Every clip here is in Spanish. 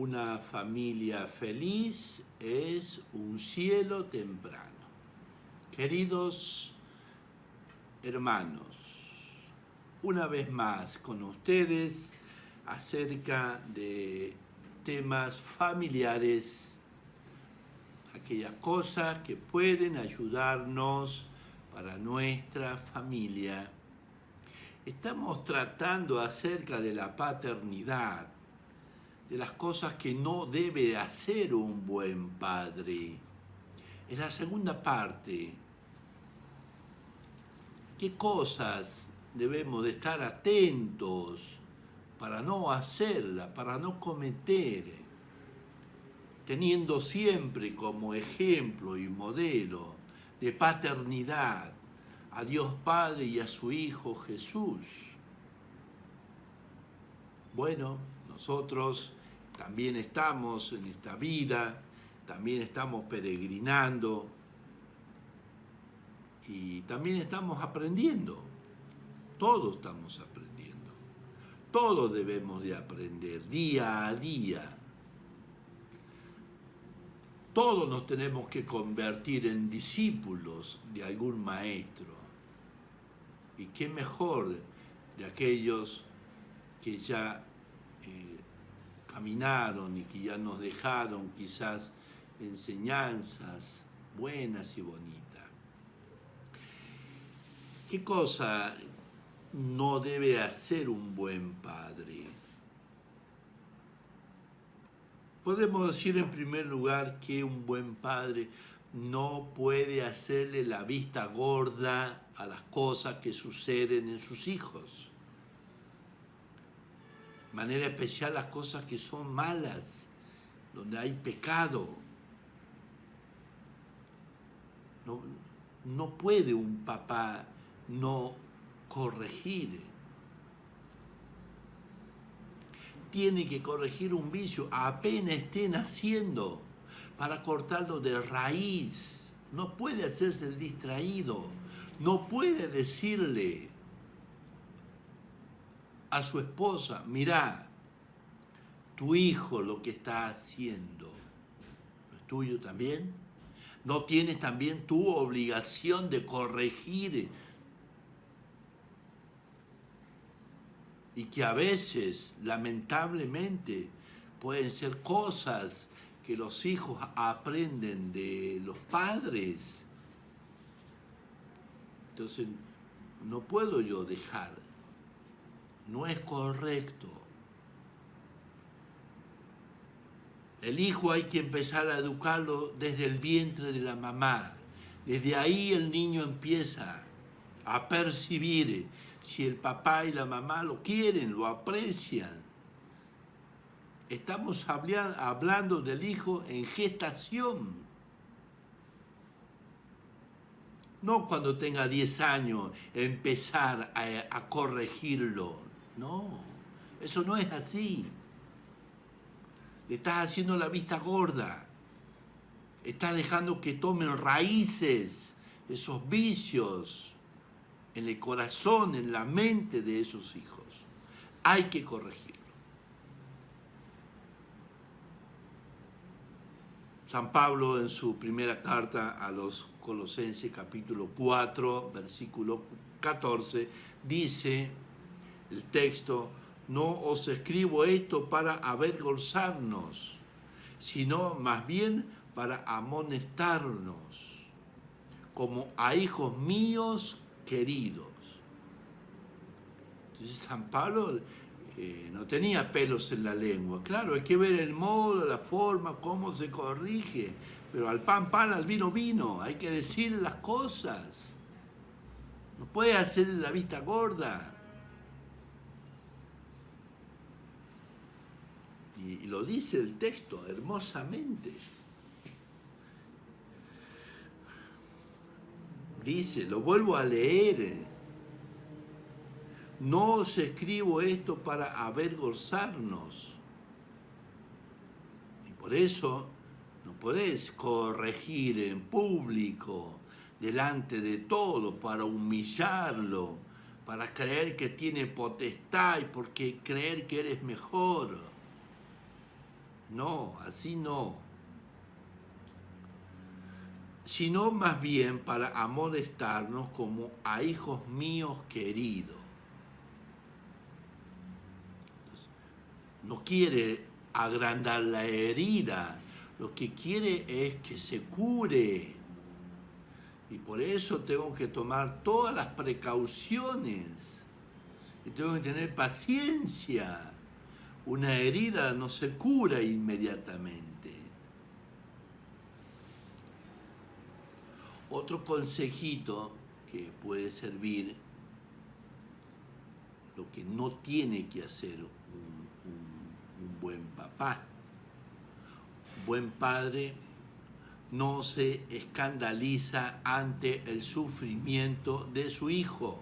Una familia feliz es un cielo temprano. Queridos hermanos, una vez más con ustedes acerca de temas familiares, aquellas cosas que pueden ayudarnos para nuestra familia. Estamos tratando acerca de la paternidad, de las cosas que no debe hacer un buen padre. En la segunda parte, ¿qué cosas debemos de estar atentos para no hacerla, para no cometer? Teniendo siempre como ejemplo y modelo de paternidad a Dios Padre y a su Hijo Jesús. Bueno, nosotros también estamos en esta vida, también estamos peregrinando y también estamos aprendiendo. Todos estamos aprendiendo. Todos debemos de aprender día a día. Todos nos tenemos que convertir en discípulos de algún maestro. Y qué mejor de aquellos que ya caminaron y que ya nos dejaron quizás enseñanzas buenas y bonitas. ¿Qué cosa no debe hacer un buen padre? Podemos decir en primer lugar que un buen padre no puede hacerle la vista gorda a las cosas que suceden en sus hijos. De manera especial las cosas que son malas, donde hay pecado. No puede un papá no corregir. Tiene que corregir un vicio apenas esté naciendo para cortarlo de raíz. No puede hacerse el distraído. No puede decirle a su esposa, mirá, tu hijo lo que está haciendo, ¿no es tuyo también? ¿No tienes también tu obligación de corregir? Y que a veces, lamentablemente, pueden ser cosas que los hijos aprenden de los padres. Entonces, no puedo yo dejar. No es correcto. El hijo hay que empezar a educarlo desde el vientre de la mamá. Desde ahí el niño empieza a percibir si el papá y la mamá lo quieren, lo aprecian. Estamos hablando del hijo en gestación. No cuando tenga 10 años empezar a corregirlo. No, eso no es así. Le estás haciendo la vista gorda. Estás dejando que tomen raíces esos vicios en el corazón, en la mente de esos hijos. Hay que corregirlo. San Pablo en su primera carta a los Colosenses capítulo 4, versículo 14, dice el texto: no os escribo esto para avergonzarnos, sino más bien para amonestarnos, como a hijos míos queridos. Entonces San Pablo no tenía pelos en la lengua. Claro, hay que ver el modo, la forma, cómo se corrige, pero al pan, pan, al vino, vino. Hay que decir las cosas. No puede hacer la vista gorda. Y lo dice el texto hermosamente. Dice, lo vuelvo a leer. No os escribo esto para avergonzarnos. Y por eso no podés corregir en público, delante de todo, para humillarlo, para creer que tiene potestad y porque creer que eres mejor. No, así no. Sino más bien para amonestarnos como a hijos míos queridos. No quiere agrandar la herida, lo que quiere es que se cure. Y por eso tengo que tomar todas las precauciones y tengo que tener paciencia. Una herida no se cura inmediatamente. Otro consejito que puede servir, lo que no tiene que hacer un buen papá. Un buen padre no se escandaliza ante el sufrimiento de su hijo.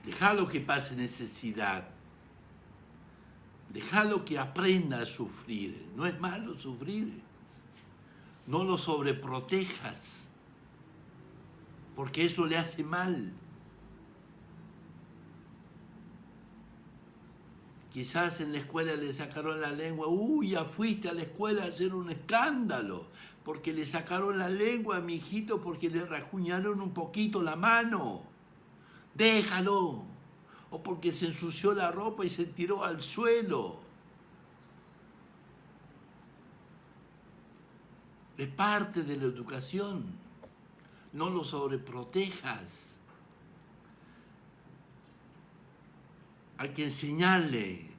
Déjalo que pase necesidad. Déjalo que aprenda a sufrir. No es malo sufrir. No lo sobreprotejas, porque eso le hace mal. Quizás en la escuela le sacaron la lengua. Uy, ya fuiste a la escuela a hacer un escándalo, porque le sacaron la lengua a mi hijito porque le rajuñaron un poquito la mano. Déjalo. O porque se ensució la ropa y se tiró al suelo. Es parte de la educación. No lo sobreprotejas. Hay que enseñarle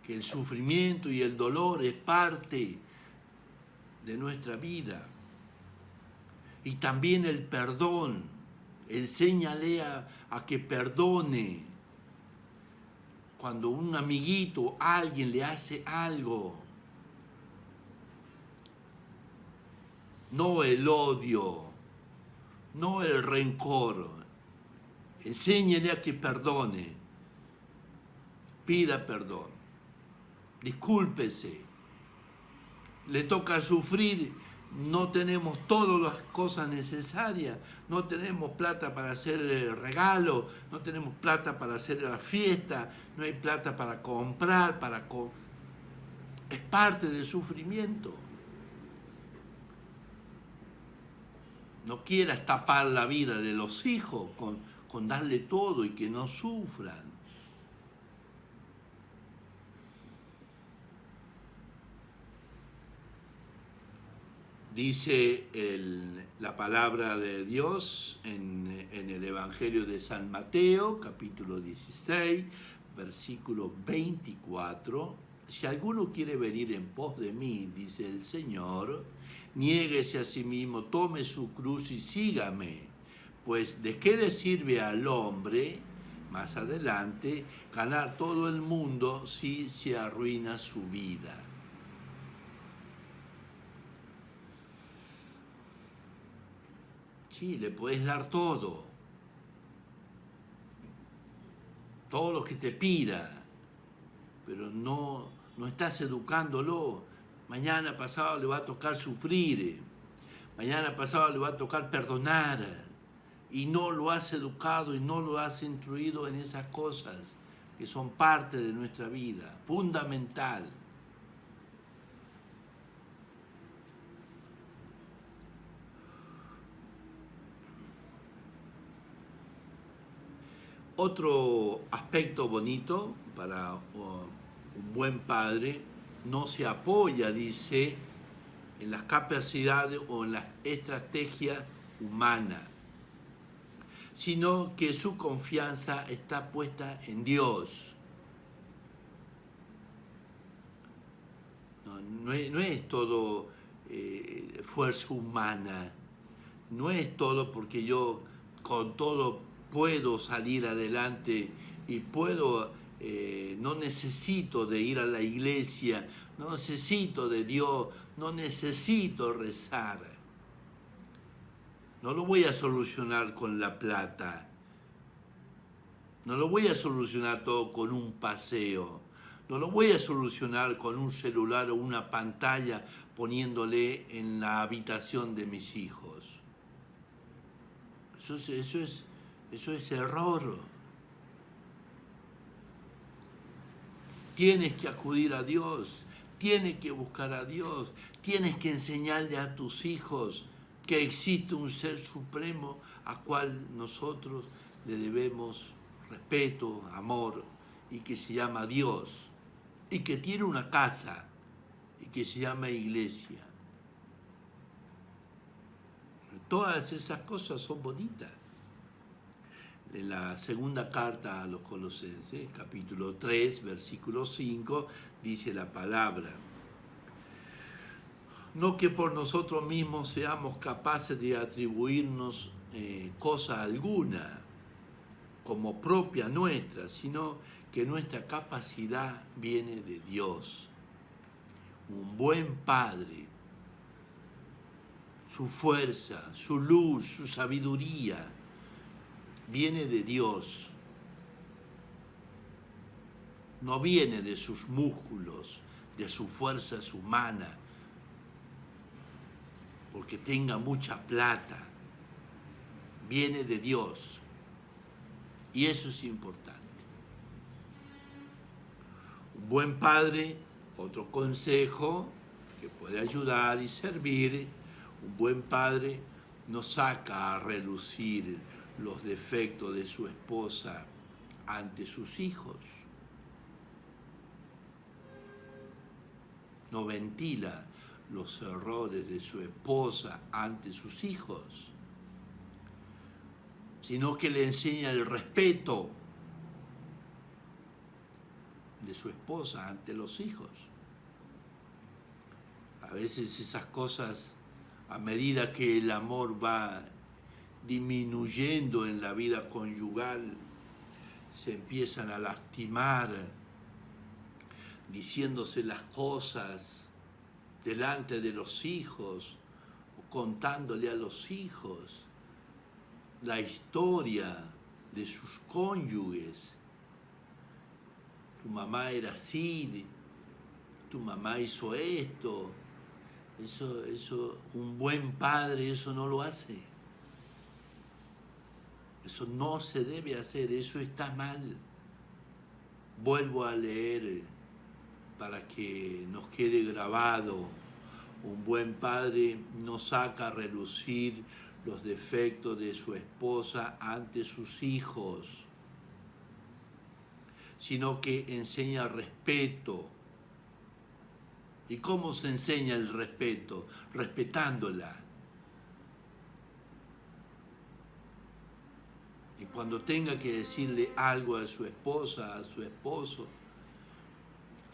que el sufrimiento y el dolor es parte de nuestra vida. Y también el perdón. Enséñale a que perdone. Cuando un amiguito, alguien le hace algo. No el odio, no el rencor. Enséñele a que perdone. Pida perdón. Discúlpese. Le toca sufrir. No tenemos todas las cosas necesarias. No tenemos plata para hacer el regalo. No tenemos plata para hacer la fiesta. No hay plata para comprar. Es parte del sufrimiento. No quieras tapar la vida de los hijos con darle todo y que no sufran. Dice la palabra de Dios en el Evangelio de San Mateo, capítulo 16, versículo 24. Si alguno quiere venir en pos de mí, dice el Señor, niéguese a sí mismo, tome su cruz y sígame. Pues ¿de qué le sirve al hombre, más adelante, ganar todo el mundo si se arruina su vida? Sí, le puedes dar todo lo que te pida, pero no estás educándolo. Mañana pasado le va a tocar sufrir, mañana pasado le va a tocar perdonar, y no lo has educado y no lo has instruido en esas cosas que son parte de nuestra vida, fundamental. Otro aspecto bonito para un buen padre, no se apoya, dice, en las capacidades o en las estrategias humanas, sino que su confianza está puesta en Dios. No es todo fuerza humana, no es todo porque yo con todo puedo salir adelante y puedo, no necesito de ir a la iglesia, no necesito de Dios, no necesito rezar. No lo voy a solucionar con la plata, no lo voy a solucionar todo con un paseo, no lo voy a solucionar con un celular o una pantalla poniéndole en la habitación de mis hijos. Eso es error. Tienes que acudir a Dios, tienes que buscar a Dios, tienes que enseñarle a tus hijos que existe un ser supremo a cual nosotros le debemos respeto, amor, y que se llama Dios, y que tiene una casa, y que se llama iglesia. Todas esas cosas son bonitas. En la segunda carta a los Colosenses, capítulo 3, versículo 5, dice la palabra: no que por nosotros mismos seamos capaces de atribuirnos cosa alguna como propia nuestra, sino que nuestra capacidad viene de Dios. Un buen Padre, su fuerza, su luz, su sabiduría, viene de Dios. No viene de sus músculos, de sus fuerzas humanas, porque tenga mucha plata. Viene de Dios. Y eso es importante. Un buen padre, otro consejo que puede ayudar y servir, un buen padre no saca a relucir los defectos de su esposa ante sus hijos. No ventila los errores de su esposa ante sus hijos, sino que le enseña el respeto de su esposa ante los hijos. A veces esas cosas, a medida que el amor va disminuyendo en la vida conyugal, se empiezan a lastimar, diciéndose las cosas delante de los hijos, o contándole a los hijos la historia de sus cónyuges. Tu mamá era así, tu mamá hizo esto. Eso, un buen padre eso no lo hace. Eso no se debe hacer, eso está mal. Vuelvo a leer para que nos quede grabado. Un buen padre no saca a relucir los defectos de su esposa ante sus hijos, sino que enseña respeto. ¿Y cómo se enseña el respeto? Respetándola. Y cuando tenga que decirle algo a su esposa, a su esposo,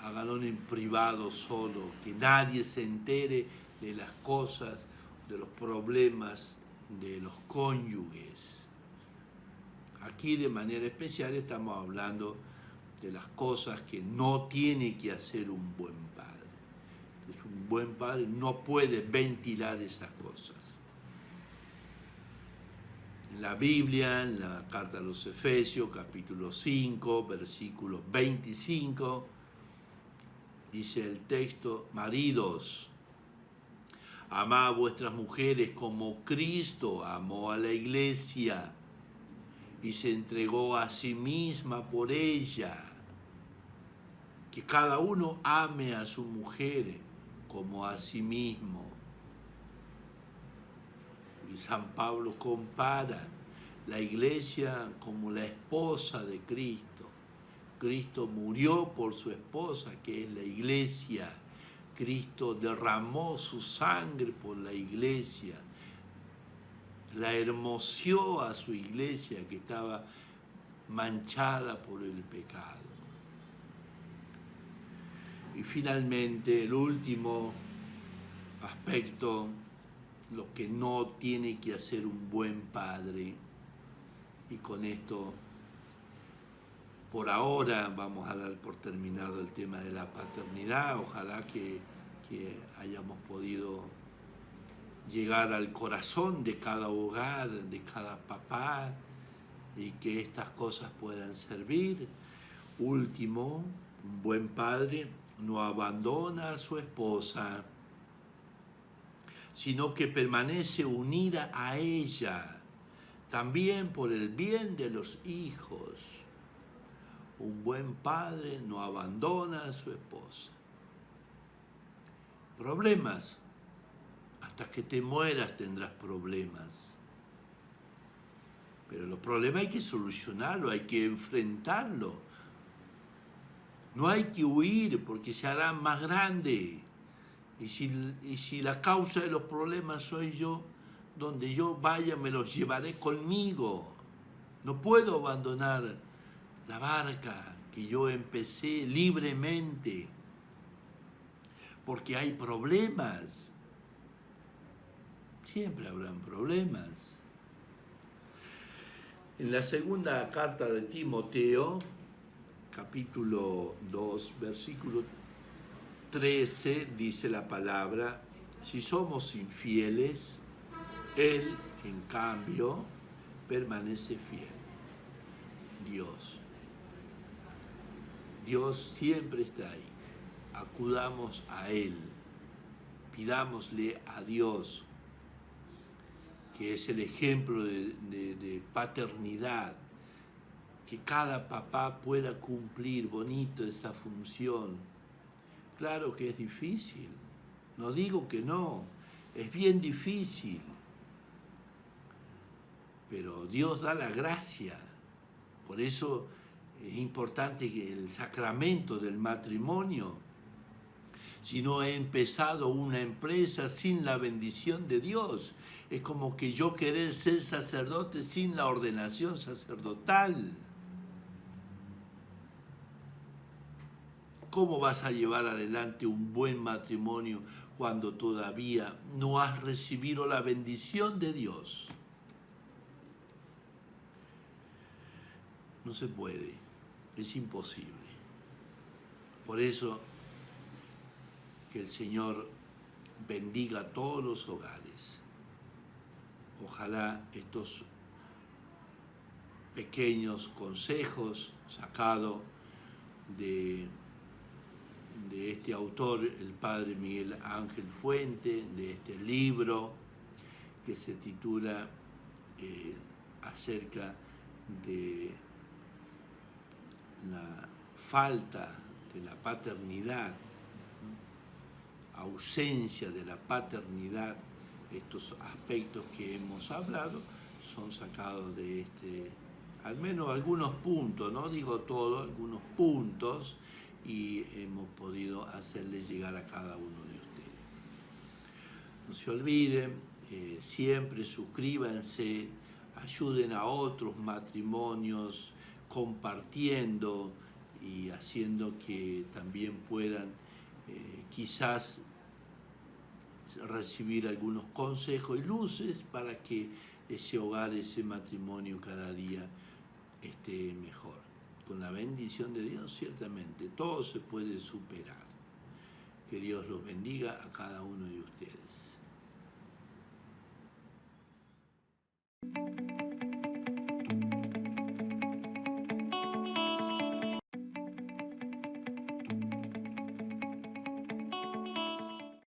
hágalo en privado solo, que nadie se entere de las cosas, de los problemas de los cónyuges. Aquí de manera especial estamos hablando de las cosas que no tiene que hacer un buen padre. Entonces, un buen padre no puede ventilar esas cosas. En la Biblia, en la carta a los Efesios, capítulo 5, versículo 25, dice el texto: maridos, amad a vuestras mujeres como Cristo amó a la iglesia y se entregó a sí misma por ella. Que cada uno ame a su mujer como a sí mismo. Y San Pablo compara la iglesia como la esposa de Cristo. Cristo murió por su esposa, que es la iglesia. Cristo derramó su sangre por la iglesia. La hermoseó a su iglesia que estaba manchada por el pecado. Y finalmente, el último aspecto, lo que no tiene que hacer un buen padre, y con esto, por ahora, vamos a dar por terminado el tema de la paternidad. Ojalá que hayamos podido llegar al corazón de cada hogar, de cada papá, y que estas cosas puedan servir. Último, un buen padre no abandona a su esposa, sino que permanece unida a ella, también por el bien de los hijos. Un buen padre no abandona a su esposa. Problemas. Hasta que te mueras tendrás problemas. Pero los problemas hay que solucionarlos, hay que enfrentarlos. No hay que huir porque se harán más grandes. Y si la causa de los problemas soy yo, donde yo vaya me los llevaré conmigo. No puedo abandonar la barca que yo empecé libremente, porque hay problemas. Siempre habrán problemas. En la segunda carta de Timoteo, capítulo 2, versículo 13, dice la palabra: si somos infieles, Él, en cambio, permanece fiel. Dios siempre está ahí. Acudamos a Él, pidámosle a Dios, que es el ejemplo de paternidad, que cada papá pueda cumplir bonito esa función. Claro que es difícil, no digo que no, es bien difícil, pero Dios da la gracia. Por eso es importante que el sacramento del matrimonio. Si no he empezado una empresa sin la bendición de Dios, es como que yo querer ser sacerdote sin la ordenación sacerdotal. ¿Cómo vas a llevar adelante un buen matrimonio cuando todavía no has recibido la bendición de Dios? No se puede, es imposible. Por eso, que el Señor bendiga todos los hogares. Ojalá estos pequeños consejos sacados de este autor, el padre Miguel Ángel Fuente, de este libro que se titula acerca de la falta de la paternidad, ausencia de la paternidad. Estos aspectos que hemos hablado son sacados de al menos algunos puntos, no digo todo, algunos puntos, y hemos podido hacerles llegar a cada uno de ustedes. No se olviden, siempre suscríbanse, ayuden a otros matrimonios compartiendo y haciendo que también puedan quizás recibir algunos consejos y luces para que ese hogar, ese matrimonio cada día esté mejor. Con la bendición de Dios, ciertamente, todo se puede superar. Que Dios los bendiga a cada uno de ustedes.